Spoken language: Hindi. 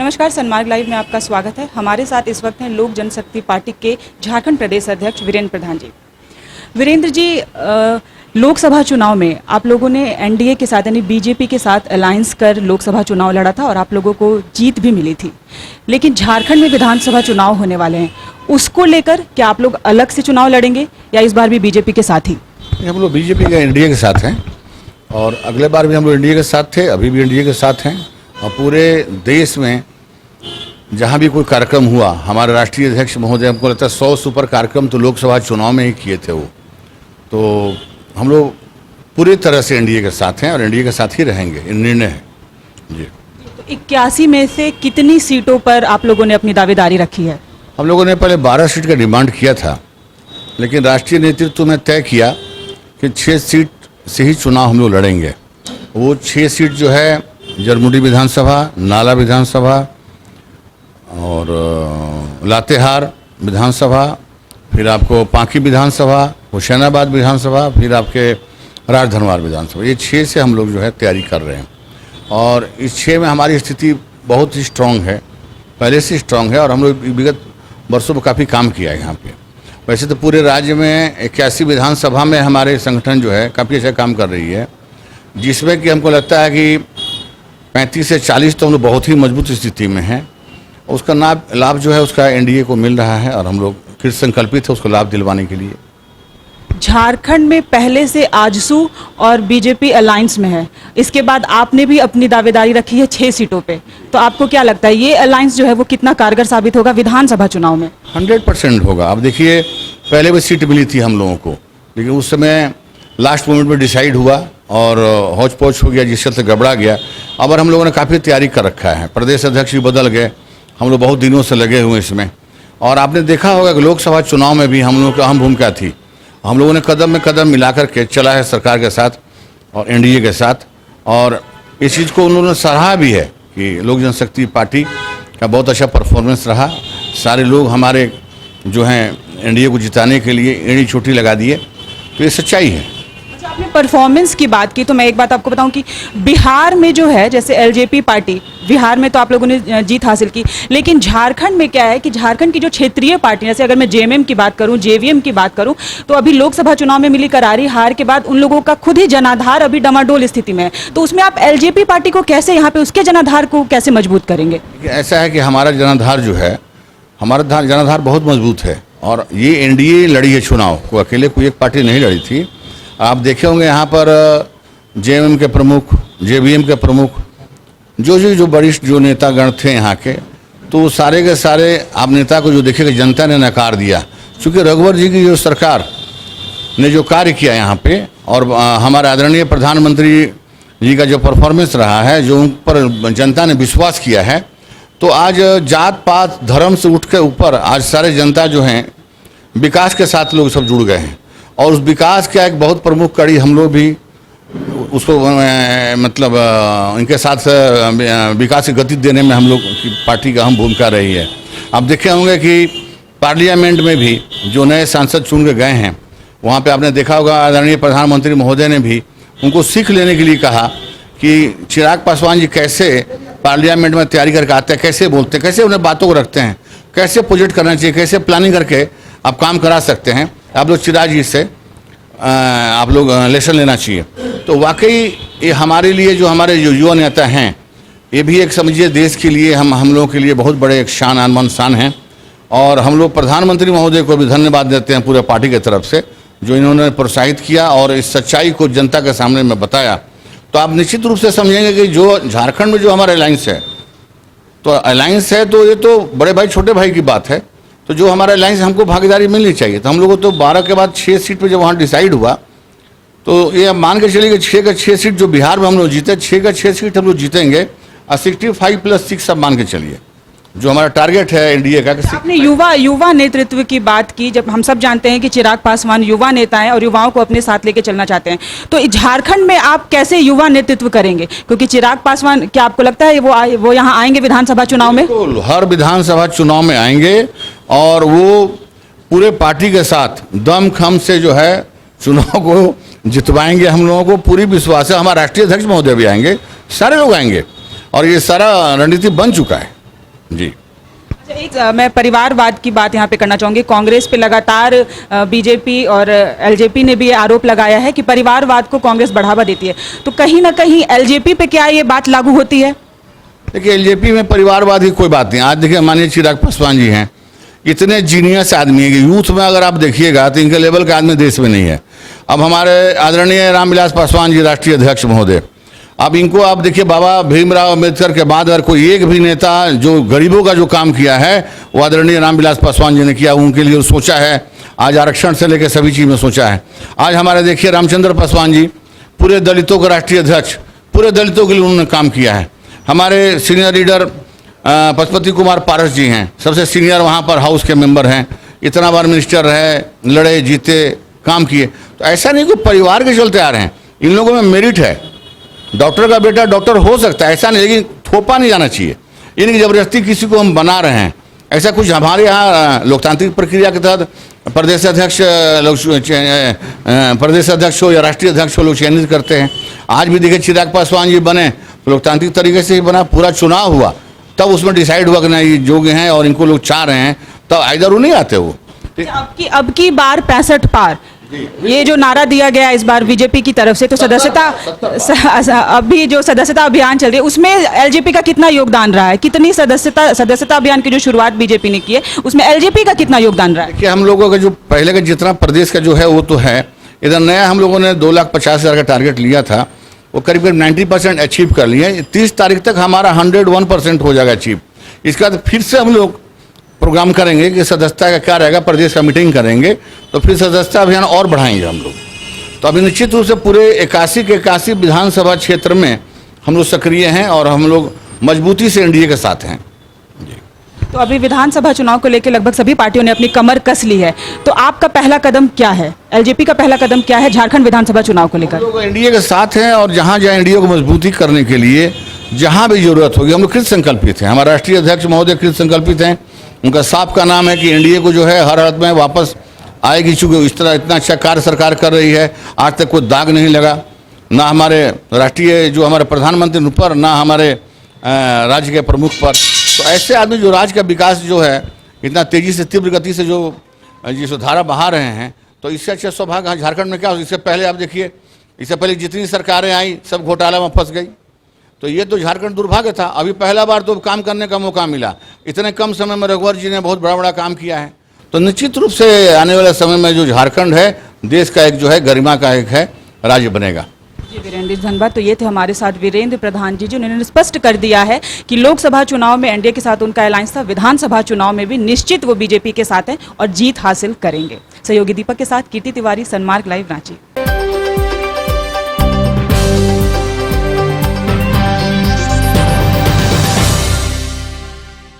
नमस्कार, सन्मार्ग लाइव में आपका स्वागत है। हमारे साथ इस वक्त हैं लोक जनशक्ति पार्टी के झारखंड प्रदेश अध्यक्ष वीरेंद्र प्रधान जी। वीरेंद्र जी, लोकसभा चुनाव में आप लोगों ने एनडीए के साथ यानी बीजेपी के साथ अलायंस कर लोकसभा चुनाव लड़ा था और आप लोगों को जीत भी मिली थी, लेकिन झारखंड में विधानसभा चुनाव होने वाले हैं, उसको लेकर क्या आप लोग अलग से चुनाव लड़ेंगे या इस बार भी बीजेपी के साथ ही? हम लोग बीजेपी का एनडीए के साथ हैं और अगले बार भी हम लोग एनडीए के साथ थे, अभी भी एनडीए के साथ हैं। और पूरे देश में जहाँ भी कोई कार्यक्रम हुआ, हमारे राष्ट्रीय अध्यक्ष महोदय, हमको लगता है 100 से ऊपर कार्यक्रम तो लोकसभा चुनाव में ही किए थे वो। तो हम लोग पूरी तरह से एनडीए के साथ हैं और एनडीए के साथ ही रहेंगे, ये निर्णय है जी। तो 81 में से कितनी सीटों पर आप लोगों ने अपनी दावेदारी रखी है? हम लोगों ने पहले 12 सीट का डिमांड किया था, लेकिन राष्ट्रीय नेतृत्व ने तय किया कि 6 सीट से ही चुनाव हम लोग लड़ेंगे। वो 6 सीट जो है जरमुंडी विधानसभा, नाला विधानसभा और लातेहार विधानसभा, फिर आपको पांकी विधानसभा, हुसैनाबाद विधानसभा, फिर आपके राजधनवार विधानसभा, ये 6 से हम लोग जो है तैयारी कर रहे हैं। और इस 6 में हमारी स्थिति बहुत ही स्ट्रांग है, पहले से स्ट्रांग है और हम लोग विगत वर्षों में काफ़ी काम किया है यहाँ पे। वैसे तो पूरे राज्य में 81 विधानसभा में हमारे संगठन जो है काफ़ी अच्छा काम कर रही है, जिसमें कि हमको लगता है कि 35 से 40 तो हम लोग बहुत ही मजबूत स्थिति में हैं। उसका लाभ जो है उसका एनडीए को मिल रहा है और हम लोग फिर संकल्पित है उसको लाभ दिलवाने के लिए। झारखंड में पहले से आजसू और बीजेपी अलायंस में है, इसके बाद आपने भी अपनी दावेदारी रखी है 6 सीटों पे, तो आपको क्या लगता है ये अलायंस जो है वो कितना कारगर साबित होगा विधानसभा चुनाव में? 100% होगा। अब देखिए, पहले भी सीट मिली थी हम लोगों को, लेकिन उस समय लास्ट मोमेंट में डिसाइड हुआ और हौच पौच हो गया, जिससे से गड़बड़ा गया। अब हम लोगों ने काफ़ी तैयारी कर रखा है, प्रदेश अध्यक्ष भी बदल गए, हम लोग बहुत दिनों से लगे हुए इसमें। और आपने देखा होगा कि लोकसभा चुनाव में भी हम लोगों की अहम भूमिका थी, हम लोगों ने कदम में कदम मिला करके चला है सरकार के साथ और एनडीए के साथ। और इस चीज़ को उन्होंने सराहा भी है कि लोक जनशक्ति पार्टी का बहुत अच्छा परफॉर्मेंस रहा। सारे लोग हमारे जो हैं एनडीए को जिताने के लिए एड़ी चोटी लगा दिए, तो ये सच्चाई है। आपने परफॉर्मेंस की बात की तो मैं एक बात आपको बताऊं कि बिहार में जो है, जैसे एलजेपी पार्टी, बिहार में तो आप लोगों ने जीत हासिल की, लेकिन झारखंड में क्या है कि झारखंड की जो क्षेत्रीय पार्टी, जैसे अगर मैं जेएमएम की बात करूं, जेवीएम की बात करूं, तो अभी लोकसभा चुनाव में मिली करारी हार के बाद उन लोगों का खुद ही जनाधार अभी डमाडोल स्थिति में है। तो उसमें आप एलजेपी पार्टी को कैसे, यहाँ पे उसके जनाधार को कैसे मजबूत करेंगे? ऐसा है कि हमारा जनाधार जो है, हमारा जनाधार बहुत मजबूत है और ये एनडीए लड़ी है चुनाव को, अकेले कोई एक पार्टी नहीं लड़ी थी। आप देखे होंगे यहाँ पर जेएमएम के प्रमुख, जेवीएम के प्रमुख, जो वरिष्ठ जो नेतागण थे यहाँ के, तो सारे के सारे आप नेता को जो देखेगा जनता ने नकार दिया, क्योंकि रघुवर जी की जो सरकार ने जो कार्य किया यहाँ पे और हमारे आदरणीय प्रधानमंत्री जी का जो परफॉर्मेंस रहा है, जो उन पर जनता ने विश्वास किया है, तो आज जात पात धर्म से उठ के ऊपर आज सारे जनता जो हैं विकास के साथ लोग सब जुड़ गए हैं। और उस विकास का एक बहुत प्रमुख कड़ी हम लोग भी उसको मतलब इनके साथ विकास की गति देने में हम लोग की पार्टी का अहम भूमिका रही है। आप देखे होंगे कि पार्लियामेंट में भी जो नए सांसद चुन के गए हैं, वहाँ पे आपने देखा होगा आदरणीय प्रधानमंत्री महोदय ने भी उनको सीख लेने के लिए कहा कि चिराग पासवान जी कैसे पार्लियामेंट में तैयारी करके आते हैं, कैसे बोलते हैं, कैसे उन्हें बातों को रखते हैं, कैसे प्रोजेक्ट करना चाहिए, कैसे प्लानिंग करके आप काम करा सकते हैं। आप लोग चिराग जी से आप लोग लेसन लेना चाहिए। तो वाकई ये हमारे लिए जो हमारे जो युवा नेता हैं, ये भी एक समझिए देश के लिए हम लोगों के लिए बहुत बड़े एक शान आनमान शान हैं। और हम लोग प्रधानमंत्री महोदय को भी धन्यवाद देते हैं पूरे पार्टी की तरफ से, जो इन्होंने प्रोत्साहित किया और इस सच्चाई को जनता के सामने में बताया। तो आप निश्चित रूप से समझेंगे कि जो झारखंड में जो हमारा अलायंस है, तो अलायंस है तो ये तो बड़े भाई छोटे भाई की बात है। तो जो हमारा अलायंस हमको भागीदारी मिलनी चाहिए, तो हम लोगों को तो 12 के बाद 6 सीट पे जब वहाँ डिसाइड हुआ, तो ये अब मान के चलिए कि 6 का 6 सीट जो बिहार में हम लोग जीते, 6 का 6 सीट हम लोग जीतेंगे और 65 + 6 सब मान के चलिए जो हमारा टारगेट है एनडीए का। आपने युवा नेतृत्व की बात की, जब हम सब जानते हैं कि चिराग पासवान युवा नेता हैं और युवाओं को अपने साथ लेके चलना चाहते हैं, तो झारखंड में आप कैसे युवा नेतृत्व करेंगे? क्योंकि चिराग पासवान, क्या आपको लगता है वो यहाँ आएंगे विधानसभा चुनाव में? तो हर विधानसभा चुनाव में आएंगे और वो पूरे पार्टी के साथ दमखम से जो है चुनाव को जितवाएंगे। हम लोगों को पूरी विश्वास है, हमारे राष्ट्रीय अध्यक्ष महोदय भी आएंगे, सारे लोग आएंगे और ये सारा रणनीति बन चुका है। जी। अच्छा, एक मैं परिवारवाद की बात यहाँ पे करना चाहूँगी। कांग्रेस पे लगातार बीजेपी और एलजेपी ने भी ये आरोप लगाया है कि परिवारवाद को कांग्रेस बढ़ावा देती है, तो कहीं ना कहीं एलजेपी पे क्या ये बात लागू होती है? देखिए, एलजेपी में परिवारवाद की कोई बात नहीं। आज देखिए, माननीय चिराग पासवान जी हैं, इतने जीनियस आदमी है कि यूथ में अगर आप देखिएगा तो इनके लेवल का आदमी देश में नहीं है। अब हमारे आदरणीय रामविलास पासवान जी राष्ट्रीय अध्यक्ष महोदय, अब इनको आप देखिए, बाबा भीमराव अम्बेडकर के बाद अगर कोई एक भी नेता जो गरीबों का जो काम किया है वो आदरणीय रामविलास पासवान जी ने किया, उनके लिए सोचा है। आज आरक्षण से लेकर सभी चीज़ में सोचा है। आज हमारे देखिए रामचंद्र पासवान जी पूरे दलितों के राष्ट्रीय अध्यक्ष, पूरे दलितों के लिए उन्होंने काम किया है। हमारे सीनियर लीडर पशुपति कुमार पारस जी हैं, सबसे सीनियर वहाँ पर हाउस के मेंबर हैं, इतना बार मिनिस्टर रहे, लड़े जीते, काम किए। तो ऐसा नहीं कि परिवार के चलते आ रहे हैं, इन लोगों में मेरिट है। डॉक्टर का बेटा डॉक्टर हो सकता है, ऐसा नहीं, लेकिन थोपा नहीं जाना चाहिए। यानी कि ज़बरदस्ती किसी को हम बना रहे हैं, ऐसा कुछ हमारे यहाँ लोकतांत्रिक प्रक्रिया के तहत प्रदेश अध्यक्ष हो या राष्ट्रीय अध्यक्ष हो, लोग चयनित करते हैं। आज भी देखिए, चिराग पासवान जी बने तो लोकतांत्रिक तरीके से ही बना, पूरा चुनाव हुआ, तब उसमें डिसाइड हुआ कि नहीं ये योग्य हैं और इनको लोग चाह रहे हैं, तब आइदर वो नहीं आते वो। अब की बार 65 पार, ये जो नारा दिया गया इस बार बीजेपी की तरफ से, तो सदस्यता अभी जो सदस्यता अभियान चल रही है उसमें एलजेपी का कितना योगदान रहा है? कितनी सदस्यता अभियान की जो शुरुआत बीजेपी ने की है उसमें एलजेपी का कितना योगदान रहा है? कि हम लोगों का जो पहले का जितना प्रदेश का जो है वो तो है, इधर नया हम लोगों ने 2,50,000 का टारगेट लिया था, वो करीब 90% अचीव कर लिए। 30 तारीख तक हमारा 101% हो जाएगा अचीव। इसके बाद फिर से हम लोग प्रोग्राम करेंगे कि सदस्यता का क्या रहेगा, प्रदेश का मीटिंग करेंगे तो फिर सदस्यता अभियान और बढ़ाएंगे हम लोग। तो अभी निश्चित रूप से पूरे 81 के 81 विधानसभा क्षेत्र में हम लोग सक्रिय हैं और हम लोग मजबूती से एनडीए के साथ हैं। तो अभी विधानसभा चुनाव को लेकर लगभग सभी पार्टियों ने अपनी कमर कस ली है, तो आपका पहला कदम क्या है? एलजेपी का पहला कदम क्या है झारखंड विधानसभा चुनाव को लेकर? हम लोग एनडीए के साथ हैं और जहाँ जहाँ एनडीए को मजबूती करने के लिए जहाँ भी जरूरत होगी हम लोग कृत संकल्पित हैं। हमारे राष्ट्रीय अध्यक्ष महोदय कृत संकल्पित हैं। उनका साफ का नाम है कि एनडीए को जो है हर हालत में वापस आएगी, चूँकि इस तरह इतना अच्छा कार्य सरकार कर रही है, आज तक कोई दाग नहीं लगा, ना हमारे राष्ट्रीय जो हमारे प्रधानमंत्री पर, ना हमारे राज्य के प्रमुख पर। तो ऐसे आदमी जो राज्य का विकास जो है इतना तेज़ी से तीव्र गति से जो धारा बहा रहे हैं, तो इससे अच्छा सौभाग्य झारखंड में क्या हो। इससे पहले आप देखिए, इससे पहले जितनी सरकारें आई सब घोटाला में फंस गई, तो ये तो झारखंड दुर्भाग्य था। अभी पहला बार तो काम करने का मौका मिला, इतने कम समय में रघुवर जी ने बहुत बड़ा बड़ा काम किया है। तो निश्चित रूप से आने वाले समय में जो झारखंड है देश का एक जो है गरिमा का एक है राज्य बनेगा। जी वीरेंद्र, धन्यवाद। तो ये थे हमारे साथ वीरेंद्र प्रधान जी, जिन्होंने स्पष्ट कर दिया है कि लोकसभा चुनाव में एनडीए के साथ उनका अलायंस था, विधानसभा चुनाव में भी निश्चित वो बीजेपी के साथ हैं और जीत हासिल करेंगे। सहयोगी दीपक के साथ कीर्ति तिवारी, सनमार्ग लाइव, रांची।